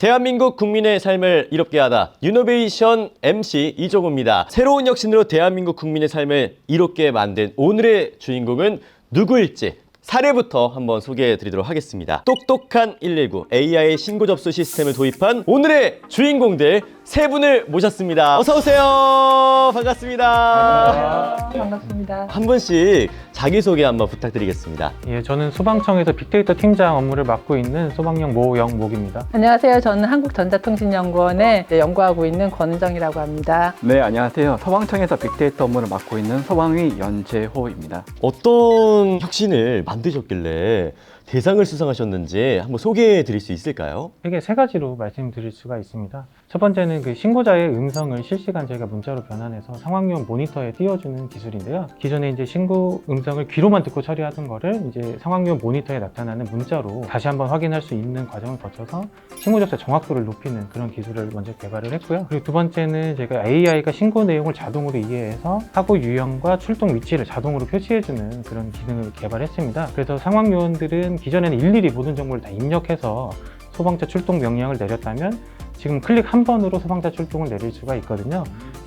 대한민국 국민의 삶을 이롭게 하다 유노베이션 MC 이종우입니다. 새로운 혁신으로 대한민국 국민의 삶을 이롭게 만든 오늘의 주인공은 누구일지 사례부터 한번 소개해 드리도록 하겠습니다. 똑똑한 119 AI 신고 접수 시스템을 도입한 오늘의 주인공들 세 분을 모셨습니다. 어서 오세요. 반갑습니다. 반갑습니다. 한 분씩 자기소개 한번 부탁드리겠습니다. 예, 저는 소방청에서 빅데이터 팀장 업무를 맡고 있는 소방령 모영목입니다. 안녕하세요. 저는 한국전자통신연구원에 연구하고 있는 권은정이라고 합니다. 네, 안녕하세요. 소방청에서 빅데이터 업무를 맡고 있는 소방위 연재호입니다. 어떤 혁신을 만드셨길래 대상을 수상하셨는지 한번 소개해 드릴 수 있을까요? 크게 세 가지로 말씀드릴 수가 있습니다. 첫 번째는 그 신고자의 음성을 실시간 저희가 문자로 변환해서 상황용 모니터에 띄워주는 기술인데요. 기존에 이제 신고 음성을 귀로만 듣고 처리하던 거를 이제 상황용 모니터에 나타나는 문자로 다시 한번 확인할 수 있는 과정을 거쳐서 신고 접수 정확도를 높이는 그런 기술을 먼저 개발을 했고요. 그리고 두 번째는 제가 AI가 신고 내용을 자동으로 이해해서 사고 유형과 출동 위치를 자동으로 표시해주는 그런 기능을 개발했습니다. 그래서 상황 요원들은 기존에는 일일이 모든 정보를 다 입력해서 소방차 출동 명령을 내렸다면 지금 클릭 한 번으로 소방차 출동을 내릴 수가 있거든요.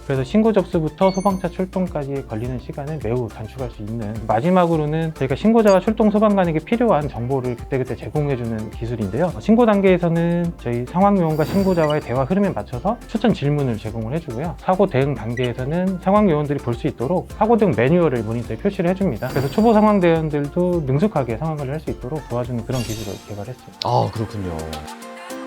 그래서 신고 접수부터 소방차 출동까지 걸리는 시간을 매우 단축할 수 있는, 마지막으로는 저희가 신고자와 출동 소방관에게 필요한 정보를 그때그때 제공해주는 기술인데요. 신고 단계에서는 저희 상황요원과 신고자와의 대화 흐름에 맞춰서 추천 질문을 제공을 해주고요. 사고 대응 단계에서는 상황요원들이 볼 수 있도록 사고 대응 매뉴얼을 모니터에 표시를 해줍니다. 그래서 초보 상황대원들도 능숙하게 상황을 할 수 있도록 도와주는 그런 기술을 개발했습니다. 아, 그렇군요.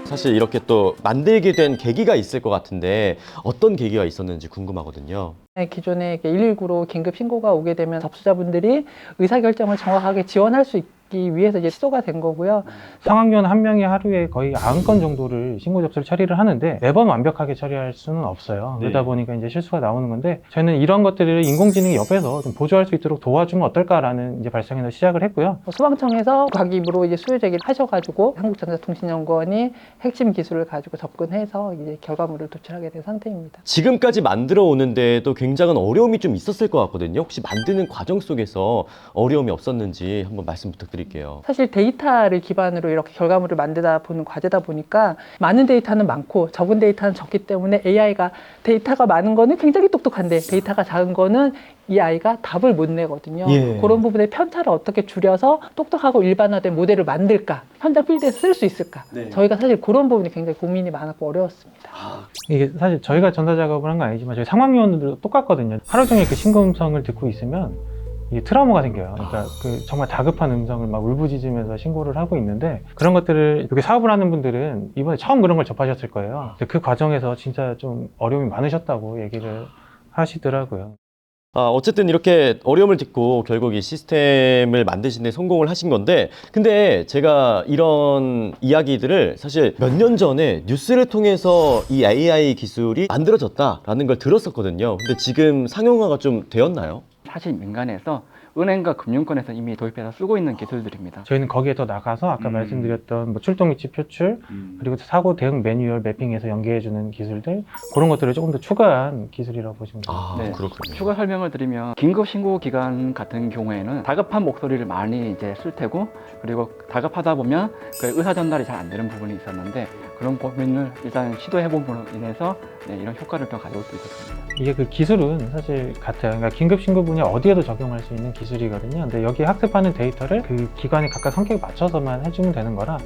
사실 이렇게 또 만들게 된 계기가 있을 것 같은데 어떤 계기가 있었는지 궁금하거든요. 기존에 119로 긴급 신고가 오게 되면 접수자분들이 의사결정을 정확하게 지원할 수 있기 위해서 이제 시도가 된 거고요. 상황요원 한 명이 하루에 거의 90건 정도를 신고 접수를 처리를 하는데 매번 완벽하게 처리할 수는 없어요. 네. 그러다 보니까 이제 실수가 나오는 건데, 저희는 이런 것들을 인공지능이 옆에서 좀 보조할 수 있도록 도와주면 어떨까라는 이제 발상에서 시작을 했고요. 소방청에서 자기 입으로 이제 수요 제기를 하셔가지고 한국전자통신연구원이 핵심 기술을 가지고 접근해서 이제 결과물을 도출하게 된 상태입니다. 지금까지 만들어 오는데도 굉장한 어려움이 좀 있었을 것 같거든요. 혹시 만드는 과정 속에서 어려움이 없었는지 한번 말씀 부탁드릴게요. 사실 데이터를 기반으로 이렇게 결과물을 만들다 보는 과제다 보니까 많은 데이터는 많고 적은 데이터는 적기 때문에 AI가 데이터가 많은 거는 굉장히 똑똑한데 데이터가 작은 거는 이 아이가 답을 못 내거든요. 예. 그런 부분의 편차를 어떻게 줄여서 똑똑하고 일반화된 모델을 만들까, 현장 필드에서 쓸 수 있을까. 네. 저희가 사실 그런 부분이 굉장히 고민이 많았고 어려웠습니다. 이게 사실 저희가 전자 작업을 한 건 아니지만 저희 상황요원들도 똑같거든요. 하루 종일 그 신고 음성을 듣고 있으면 이게 트라우마가 생겨요. 그러니까 그 정말 다급한 음성을 막 울부짖으면서 신고를 하고 있는데, 그런 것들을 이렇게 사업을 하는 분들은 이번에 처음 그런 걸 접하셨을 거예요. 근데 그 과정에서 진짜 좀 어려움이 많으셨다고 얘기를 하시더라고요. 어쨌든 이렇게 어려움을 딛고 결국 이 시스템을 만드신 데 성공을 하신 건데, 근데 제가 이런 이야기들을 사실 몇 년 전에 뉴스를 통해서 이 AI 기술이 만들어졌다라는 걸 들었었거든요. 근데 지금 상용화가 좀 되었나요? 사실 민간에서 은행과 금융권에서 이미 도입해서 쓰고 있는 기술들입니다. 저희는 거기에 더 나가서 아까 말씀드렸던 뭐 출동 위치 표출, 그리고 사고 대응 매뉴얼 매핑해서 연계해주는 기술들, 그런 것들을 조금 더 추가한 기술이라고 보시면 됩니다. 네. 그렇군요. 추가 설명을 드리면 긴급 신고 기간 같은 경우에는 다급한 목소리를 많이 이제 쓸 테고, 그리고 다급하다 보면 그 의사 전달이 잘 안 되는 부분이 있었는데, 그런 고민을 일단 시도해 봄으로 인해서 이런 효과를 더 가져올 수 있었습니다. 이게 그 기술은 사실 같아요. 그러니까 긴급 신고 분야 어디에도 적용할 수 있는 기술이거든요. 근데 여기에 학습하는 데이터를 그 기관이 각각 성격에 맞춰서만 해주면 되는 거라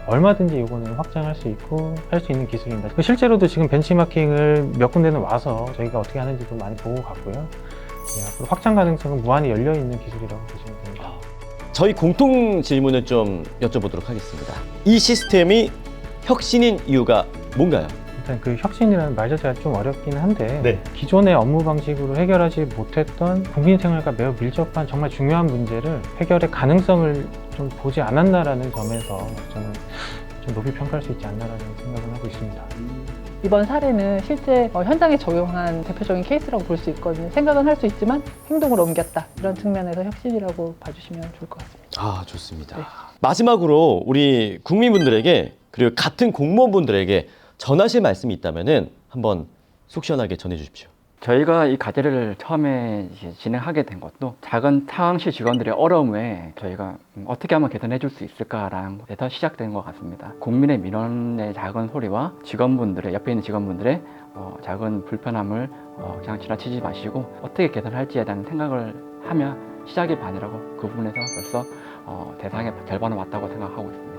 얼마든지 이거는 확장할 수 있고 할 수 있는 기술입니다. 그 실제로도 지금 벤치마킹을 몇 군데는 와서 저희가 어떻게 하는지도 많이 보고 갔고요. 네, 앞으로 확장 가능성은 무한히 열려 있는 기술이라고 보시면 됩니다. 저희 공통 질문을 좀 여쭤보도록 하겠습니다. 이 시스템이 혁신인 이유가 뭔가요? 일단 그 혁신이라는 말 자체가 좀 어렵긴 한데, 네. 기존의 업무 방식으로 해결하지 못했던 국민 생활과 매우 밀접한 정말 중요한 문제를 해결의 가능성을 좀 보지 않았나라는 점에서 저는 좀 높이 평가할 수 있지 않나라는 생각을 하고 있습니다. 이번 사례는 실제 현장에 적용한 대표적인 케이스라고 볼 수 있거든요. 생각은 할 수 있지만 행동으로 옮겼다. 이런 측면에서 혁신이라고 봐주시면 좋을 것 같습니다. 좋습니다. 네. 마지막으로 우리 국민분들에게, 그리고 같은 공무원분들에게 전하실 말씀이 있다면 한번 속 시원하게 전해 주십시오. 저희가 이 과제를 처음에 이제 진행하게 된 것도 작은 상황실 직원들의 어려움에 저희가 어떻게 하면 개선해 줄 수 있을까라는 것에서 시작된 것 같습니다. 국민의 민원의 작은 소리와 직원분들의 옆에 있는 직원분들의 작은 불편함을 그냥 지나치지 마시고 어떻게 개선할지에 대한 생각을 하면 시작이 반이라고 그 부분에서 벌써 대상의 절반은 왔다고 생각하고 있습니다.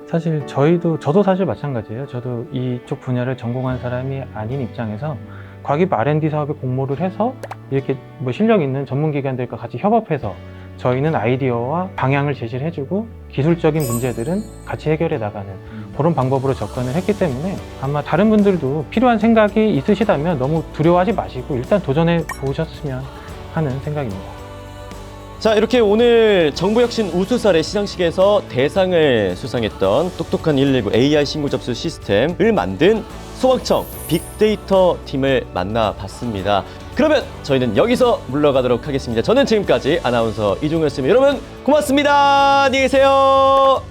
사실 저도 사실 마찬가지예요. 저도 이쪽 분야를 전공한 사람이 아닌 입장에서 과기부 R&D 사업에 공모를 해서 이렇게 뭐 실력 있는 전문기관들과 같이 협업해서 저희는 아이디어와 방향을 제시를 해주고 기술적인 문제들은 같이 해결해 나가는 그런 방법으로 접근을 했기 때문에 아마 다른 분들도 필요한 생각이 있으시다면 너무 두려워하지 마시고 일단 도전해 보셨으면 하는 생각입니다. 자, 이렇게 오늘 정부혁신 우수사례 시상식에서 대상을 수상했던 똑똑한 119 AI 신고 접수 시스템을 만든 소방청 빅데이터 팀을 만나봤습니다. 그러면 저희는 여기서 물러가도록 하겠습니다. 저는 지금까지 아나운서 이종우였습니다. 여러분 고맙습니다. 안녕히 계세요.